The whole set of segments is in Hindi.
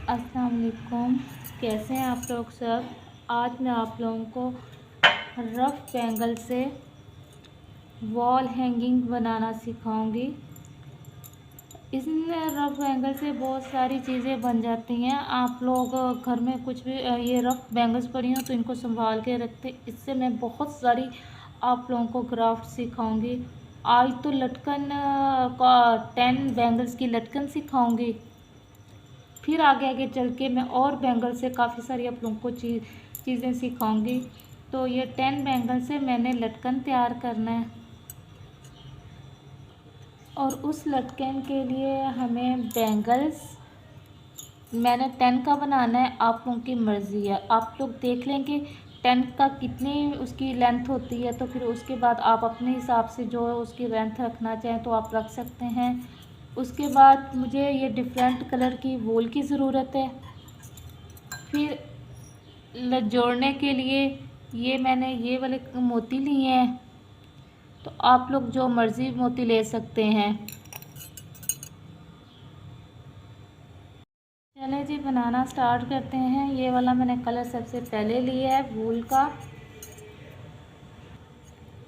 अस्सलाम वालेकुम। कैसे हैं आप लोग सब। आज मैं आप लोगों को रफ़ बैंगल से वॉल हैंगिंग बनाना सिखाऊंगी। इसमें रफ़ बैंगल से बहुत सारी चीज़ें बन जाती हैं। आप लोग घर में कुछ भी ये रफ़ बैंगल्स पड़ी हो तो इनको संभाल के रखते। इससे मैं बहुत सारी आप लोगों को क्राफ्ट सिखाऊंगी। आज तो लटकन का 10 बैंगल्स की लटकन सिखाऊंगी। फिर आगे आगे चल के मैं और बैंगल से काफ़ी सारी आप लोगों को चीज़ें सिखाऊंगी। तो ये 10 बैंगल से मैंने लटकन तैयार करना है और उस लटकन के लिए हमें बैंगल्स मैंने 10 का बनाना है। आप लोगों की मर्ज़ी है, आप लोग देख लेंगे 10 का कितनी उसकी लेंथ होती है, तो फिर उसके बाद आप अपने हिसाब से जो उसकी लेंथ रखना चाहें तो आप रख सकते हैं। उसके बाद मुझे ये डिफरेंट कलर की वूल की ज़रूरत है। फिर जोड़ने के लिए ये मैंने ये वाले मोती लिए हैं, तो आप लोग जो मर्ज़ी मोती ले सकते हैं। चलें जी, बनाना स्टार्ट करते हैं। ये वाला मैंने कलर सबसे पहले लिया है वूल का।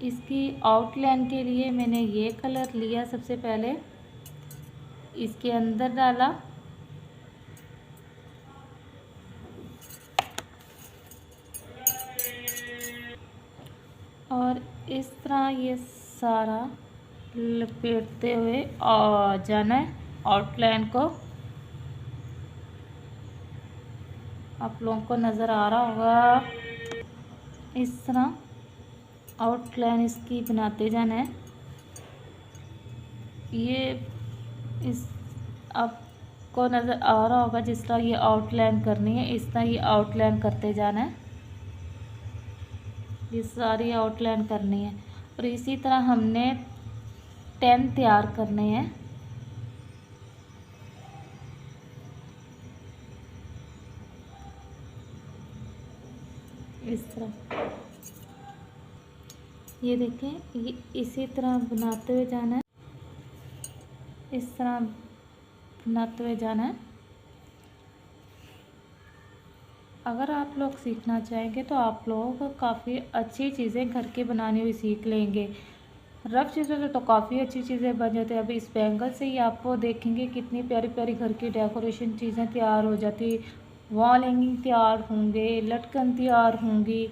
इसकी आउटलाइन के लिए मैंने ये कलर लिया, सबसे पहले इसके अंदर डाला और इस तरह ये सारा लपेटते हुए जाना है आउटलाइन को। आप लोगों को नज़र आ रहा होगा, इस तरह आउटलाइन इसकी बनाते जाना है। ये इस आपको नज़र आ रहा होगा जिस तरह ये आउटलाइन करनी है, इस तरह ये आउटलाइन करते जाना है। ये सारी आउटलाइन करनी है और इसी तरह हमने 10 तैयार करने हैं। इस तरह ये देखें, ये इसी तरह बनाते हुए जाना है, इस तरह बनाते हुए जाना है। अगर आप लोग सीखना चाहेंगे तो आप लोग काफ़ी अच्छी चीज़ें घर के बनानी हुई सीख लेंगे। रफ़ चीज़ों से तो काफ़ी अच्छी चीज़ें बन जाती हैं। अभी इस बैंगल से ही आप देखेंगे कितनी प्यारी प्यारी घर की डेकोरेशन चीज़ें तैयार हो जाती। वॉल हैंगिंग तैयार होंगे, लटकन तैयार होंगी,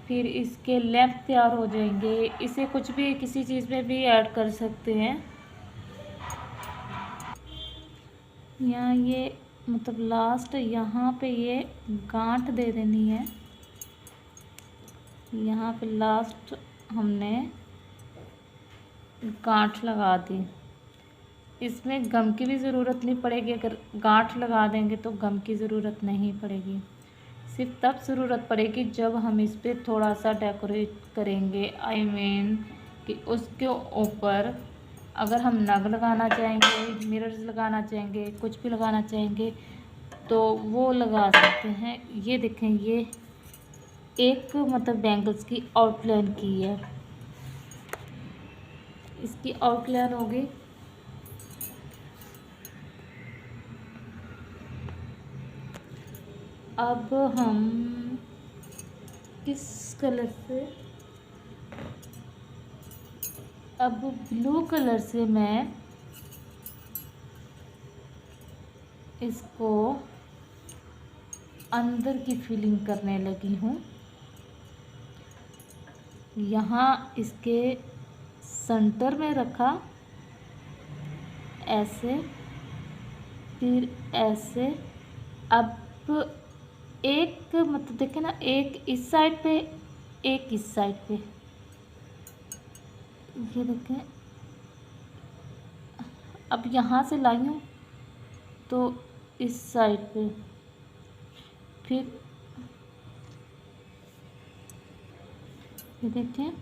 फिर इसके लैंप तैयार हो जाएंगे। इसे कुछ भी किसी चीज़ में भी ऐड कर सकते हैं। यहाँ ये मतलब लास्ट यहाँ पे ये गांठ दे देनी है। यहाँ पे लास्ट हमने गांठ लगा दी। इसमें गम की भी ज़रूरत नहीं पड़ेगी। अगर गांठ लगा देंगे तो गम की ज़रूरत नहीं पड़ेगी। सिर्फ तब ज़रूरत पड़ेगी जब हम इस पर थोड़ा सा डेकोरेट करेंगे। आई मीन कि उसके ऊपर अगर हम नग लगाना चाहेंगे, मिरर्स लगाना चाहेंगे, कुछ भी लगाना चाहेंगे तो वो लगा सकते हैं। ये देखें, ये एक मतलब बैंगल्स की आउटलाइन की है, इसकी आउटलाइन होगी। अब हम किस कलर से, अब ब्लू कलर से मैं इसको अंदर की फिलिंग करने लगी हूँ। यहाँ इसके सेंटर में रखा ऐसे, फिर ऐसे। अब एक मतलब देखें ना, एक इस साइड पे, एक इस साइड पे। ये देखें, अब यहाँ से लाई हूँ तो इस साइड पे, फिर ये देखें,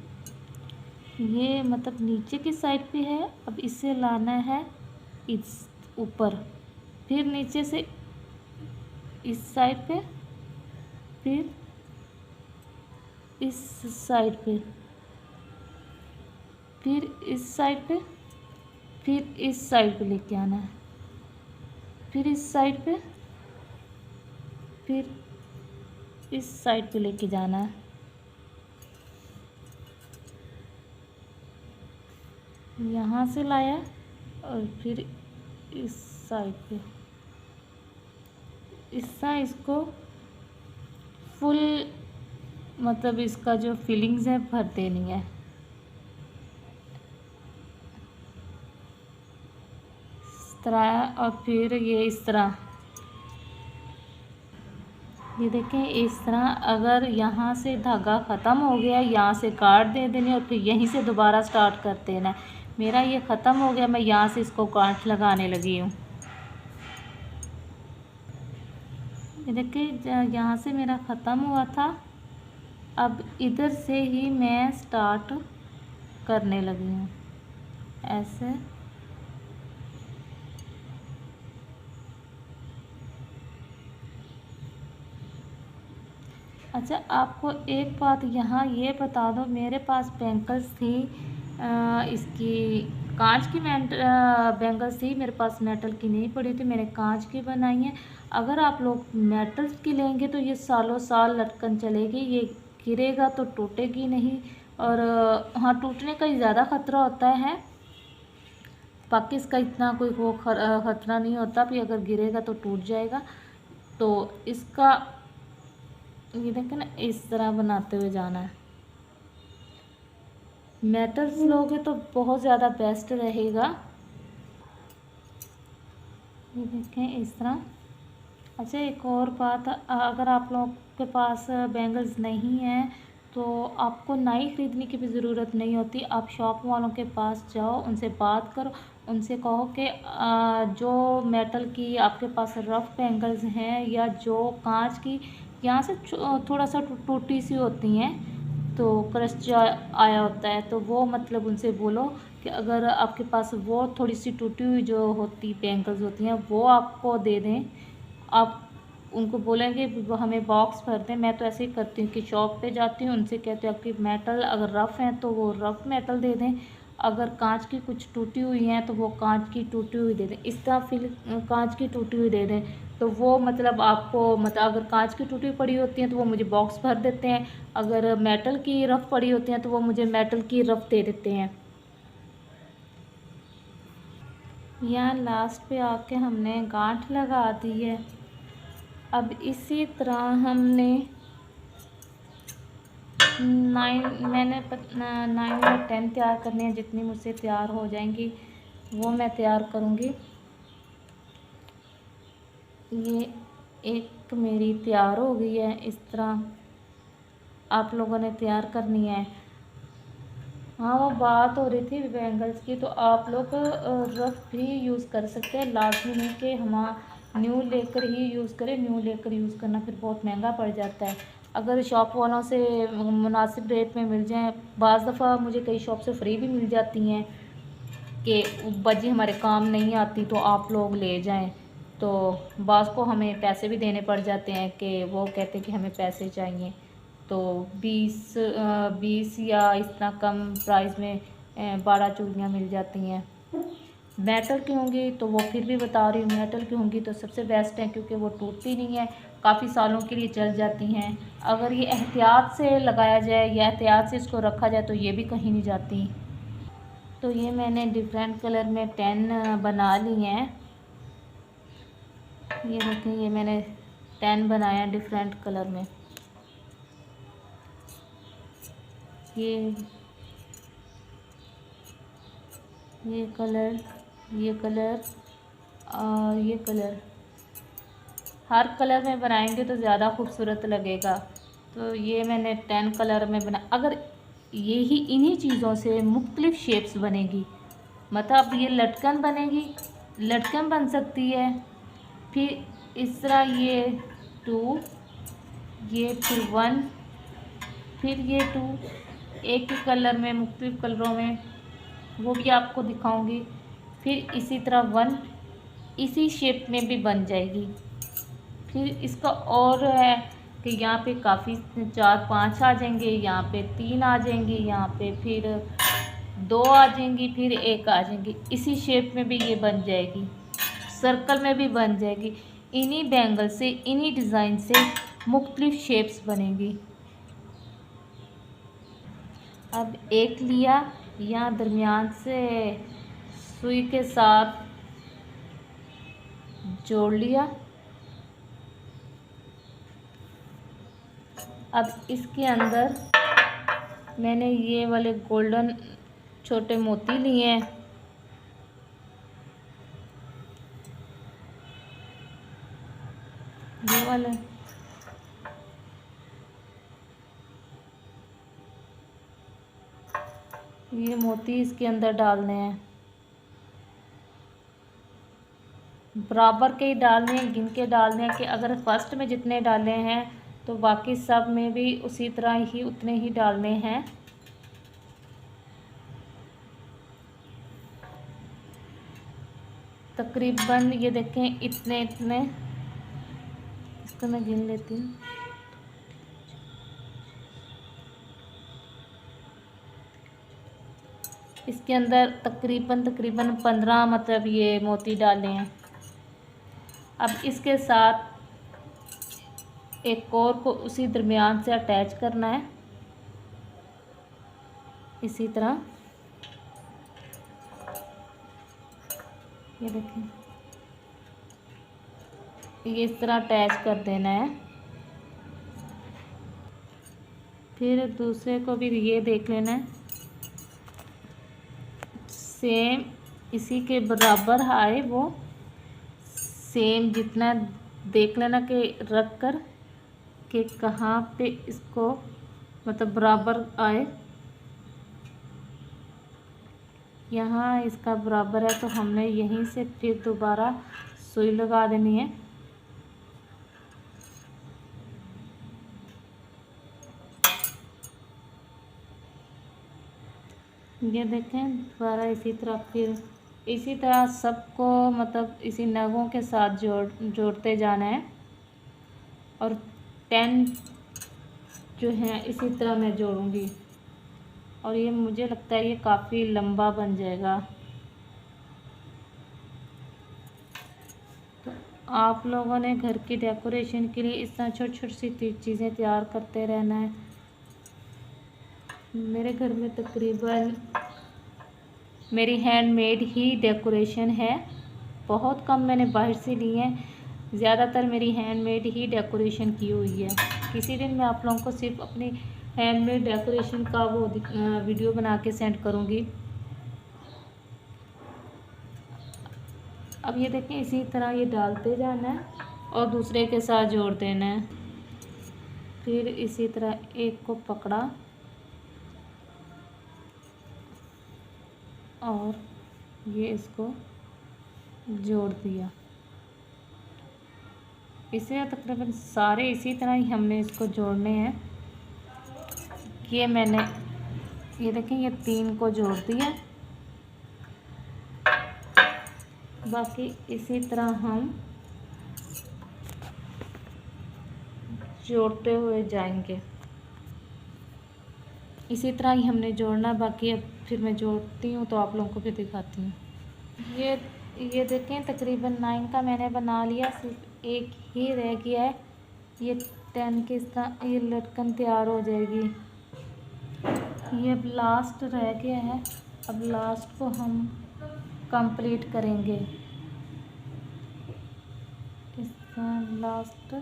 ये मतलब नीचे की साइड पे है। अब इसे लाना है इस ऊपर, फिर नीचे से इस साइड पे, फिर इस साइड पे, फिर इस साइड पे, फिर इस साइड पे लेके आना है, फिर इस साइड पे, फिर इस साइड पे लेके जाना है, यहाँ से लाया और फिर इस साइड पे, इससे इसको फुल मतलब इसका जो फीलिंग्स है भर देनी है। इस तरह, और फिर ये इस तरह, ये देखें इस तरह। अगर यहाँ से धागा ख़त्म हो गया, यहाँ से काट दे देनी और फिर यहीं से दोबारा स्टार्ट कर देना। मेरा ये ख़त्म हो गया, मैं यहाँ से इसको गांठ लगाने लगी हूँ। ये देखिए यहाँ से मेरा ख़त्म हुआ था, अब इधर से ही मैं स्टार्ट करने लगी हूँ ऐसे। अच्छा, आपको एक बात यहाँ ये बता दो, मेरे पास बैंगल्स थी इसकी कांच की बैंगल्स थी मेरे पास, मेटल की नहीं पड़ी थी, मैंने कांच की बनाई है। अगर आप लोग मेटल की लेंगे तो ये सालों साल लटकन चलेगी, ये गिरेगा तो टूटेगी नहीं। और हाँ, टूटने का ही ज़्यादा ख़तरा होता है, बाकी इसका इतना कोई वो ख़तरा नहीं होता, भी अगर गिरेगा तो टूट जाएगा। तो इसका ये देखें ना, इस तरह बनाते हुए जाना है। मेटल्स लोगे तो बहुत ज़्यादा बेस्ट रहेगा। ये देखें इस तरह। अच्छा, एक और बात, अगर आप लोग के पास बैंगल्स नहीं हैं तो आपको नाई ख़रीदने की भी ज़रूरत नहीं होती। आप शॉप वालों के पास जाओ, उनसे बात करो, उनसे कहो कि जो मेटल की आपके पास रफ़ बैंगल्स हैं या जो कांच की यहाँ से थोड़ा सा टूटी सी होती हैं, तो क्रश आया होता है, तो वो मतलब उनसे बोलो कि अगर आपके पास वो थोड़ी सी टूटी हुई जो होती बैंगल्स होती हैं वो आपको दे दें। आप उनको बोलेंगे वो हमें बॉक्स भर दें। मैं तो ऐसे ही करती हूँ कि शॉप पे जाती हूँ, उनसे कहती हूँ आपकी मेटल अगर रफ़ हैं तो वो रफ़ मेटल दे दें, अगर कांच की कुछ टूटी हुई हैं तो वो कांच की टूटी हुई दे दें। इस तरह फिर कांच की टूटी हुई दे दें, तो वो मतलब आपको मतलब अगर कांच की टूटी पड़ी होती हैं तो वो मुझे बॉक्स भर देते हैं, अगर मेटल की रफ़ पड़ी होती हैं तो वो मुझे मेटल की रफ़ दे देते हैं। यहाँ लास्ट पे आके हमने गांठ लगा दी है। अब इसी तरह हमने 9 या 10 तैयार करने हैं, जितनी मुझसे तैयार हो जाएंगी वो मैं तैयार करूँगी। ये एक मेरी तैयार हो गई है, इस तरह आप लोगों ने तैयार करनी है। हाँ, वो बात हो रही थी बैंगल्स की, तो आप लोग रफ़ भी यूज़ कर सकते हैं, लाजमी नहीं कि हम न्यू लेकर ही यूज़ करें। न्यू लेकर यूज़ करना फिर बहुत महंगा पड़ जाता है। अगर शॉप वालों से मुनासिब रेट में मिल जाएं, बाज़ दफ़ा मुझे कई शॉप से फ्री भी मिल जाती हैं कि बजी हमारे काम नहीं आती तो आप लोग ले जाएं, तो बाज़ को हमें पैसे भी देने पड़ जाते हैं कि वो कहते हैं कि हमें पैसे चाहिए, तो 20 या इतना कम प्राइस में 12 चूड़ियाँ मिल जाती हैं। मेटल की होंगी तो वो फिर भी बता रही हूँ, मेटल की होंगी तो सबसे बेस्ट है, क्योंकि वो टूटती नहीं है, काफ़ी सालों के लिए चल जाती हैं। अगर ये एहतियात से लगाया जाए या एहतियात से इसको रखा जाए तो ये भी कहीं नहीं जाती। तो ये मैंने डिफरेंट कलर में 10 बना ली हैं। ये देखिए, ये मैंने 10 बनाया डिफरेंट कलर में। ये कलर, ये कलर और ये कलर, हर कलर में बनाएंगे तो ज़्यादा खूबसूरत लगेगा। तो ये मैंने 10 कलर में बना। अगर यही इन्हीं चीज़ों से मुख्तलिफ़ शेप्स बनेगी, मतलब ये लटकन बनेगी, लटकन बन सकती है, फिर इस तरह ये 2, ये फिर 1, फिर ये 2, एक ही कलर में मुख्तलिफ़ कलरों में, वो भी आपको दिखाऊंगी। फिर इसी तरह 1 इसी शेप में भी बन जाएगी। फिर इसका और है कि यहाँ पे काफ़ी 4-5 आ जाएंगे, यहाँ पे 3 आ जाएंगे, यहाँ पे फिर 2 आ जाएंगी, फिर 1 आ जाएंगी। इसी शेप में भी ये बन जाएगी, सर्कल में भी बन जाएगी। इन्हीं बैंगल से, इन्हीं डिज़ाइन से मुख्तलिफ शेप्स बनेगी। अब एक लिया, यहाँ दरमियान से सुई के साथ जोड़ लिया। अब इसके अंदर मैंने ये वाले गोल्डन छोटे मोती लिए हैं। ये वाले ये मोती इसके अंदर डालने हैं, बराबर के ही डालने हैं, गिन के डालने हैं कि अगर फर्स्ट में जितने डाले हैं तो बाकी सब में भी उसी तरह ही उतने ही डालने हैं। तकरीबन ये देखें इतने इतने, इसको मैं गिन लेती हूँ। इसके अंदर तकरीबन 15 मतलब ये मोती डाले हैं। अब इसके साथ एक और को उसी दरमियान से अटैच करना है, इसी तरह। ये देखें, ये इस तरह अटैच कर देना है। फिर दूसरे को भी ये देख लेना है, सेम इसी के बराबर आए, वो सेम जितना देख लेना कि रख कर कि कहाँ पे इसको मतलब बराबर आए। यहाँ इसका बराबर है तो हमने यहीं से फिर दोबारा सुई लगा देनी है। ये देखें, दोबारा इसी तरह फिर इसी तरह सबको मतलब इसी नगों के साथ जोड़ते जाना है। और 10 जो है इसी तरह मैं जोड़ूंगी, और ये मुझे लगता है ये काफ़ी लंबा बन जाएगा। तो आप लोगों ने घर की डेकोरेशन के लिए इस तरह छोटी छोटी सी चीज़ें तैयार करते रहना है। मेरे घर में तकरीबन मेरी हैंडमेड ही डेकोरेशन है, बहुत कम मैंने बाहर से ली है, ज़्यादातर मेरी हैंडमेड ही डेकोरेशन की हुई है। किसी दिन मैं आप लोगों को सिर्फ अपनी हैंडमेड डेकोरेशन का वो वीडियो बना के सेंड करूँगी। अब ये देखें, इसी तरह ये डालते जाना है और दूसरे के साथ जोड़ देना है। फिर इसी तरह एक को पकड़ा और ये इसको जोड़ दिया। इसे तकरीबन सारे इसी तरह ही हमने इसको जोड़ने हैं। ये मैंने ये देखें, ये 3 को जोड़ दिया, बाकी इसी तरह हम जोड़ते हुए जाएंगे। इसी तरह ही हमने जोड़ना, बाकी अब फिर मैं जोड़ती हूँ तो आप लोगों को फिर दिखाती हूँ। ये देखें, तकरीबन 9 का मैंने बना लिया, सिर्फ एक ही रह गया है। ये 10 के साथ ये लटकन तैयार हो जाएगी। ये अब लास्ट रह गया है, अब लास्ट को हम कंप्लीट करेंगे। इसका लास्ट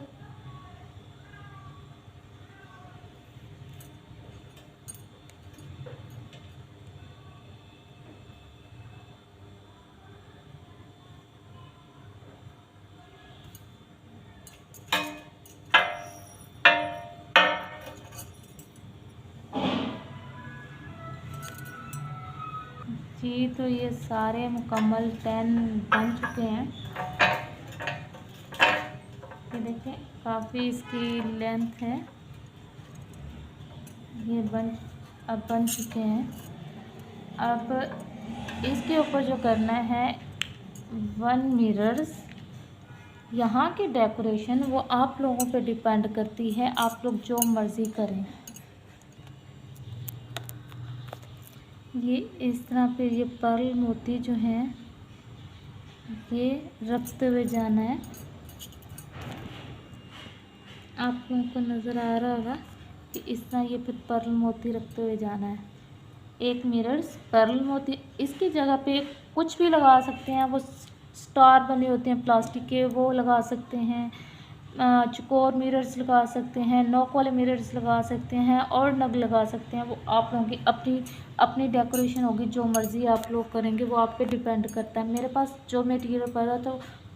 जी, तो ये सारे मुकम्मल 10 बन चुके हैं। ये देखें, काफ़ी इसकी लेंथ है। ये अब बन चुके हैं। अब इसके ऊपर जो करना है 1 मिरर्स, यहाँ की डेकोरेशन वो आप लोगों पे डिपेंड करती है, आप लोग जो मर्ज़ी करें। ये इस तरह पे ये पर्ल मोती जो हैं ये रखते हुए जाना है। आप लोगों को नज़र आ रहा होगा कि इस तरह ये फिर पर्ल मोती रखते हुए जाना है। एक मिरर्स पर्ल मोती, इसकी जगह पे कुछ भी लगा सकते हैं। वो स्टार बने होते हैं प्लास्टिक के, वो लगा सकते हैं। चौकोर मिरर्स लगा सकते हैं, नॉक वाले मिरर्स लगा सकते हैं और नग लगा सकते हैं। वो आप लोगों की अपनी अपनी डेकोरेशन होगी, जो मर्ज़ी आप लोग करेंगे वो आप पे डिपेंड करता है। मेरे पास जो मटेरियल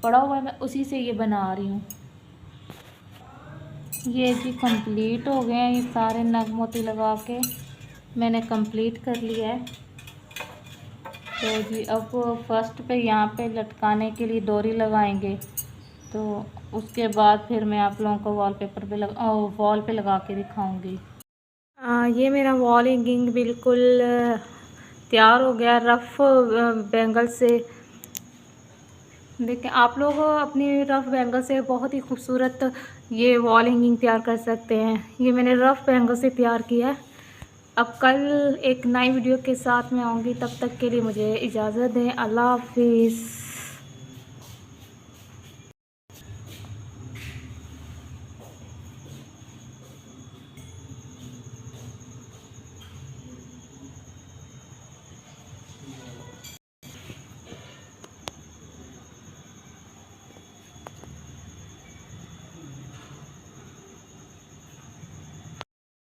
पड़ा हुआ है मैं उसी से ये बना रही हूँ। ये जी कंप्लीट हो गए हैं, ये सारे नग मोती लगा के मैंने कंप्लीट कर लिया है। तो जी अब फर्स्ट पे यहाँ पे लटकाने के लिए डोरी लगाएंगे, तो उसके बाद फिर मैं आप लोगों को वॉलपेपर पे वॉल पे लगा के दिखाऊंगी। ये मेरा वॉल हैंगिंग बिल्कुल तैयार हो गया रफ़ बैंगल से। देखिए आप लोग अपनी रफ़ बैंगल से बहुत ही खूबसूरत ये वॉल हैंगिंग तैयार कर सकते हैं। ये मैंने रफ़ बैंगल से तैयार किया है। अब कल एक नई वीडियो के साथ मैं आऊँगी, तब तक के लिए मुझे इजाज़त दें। अल्लाह हाफिज़।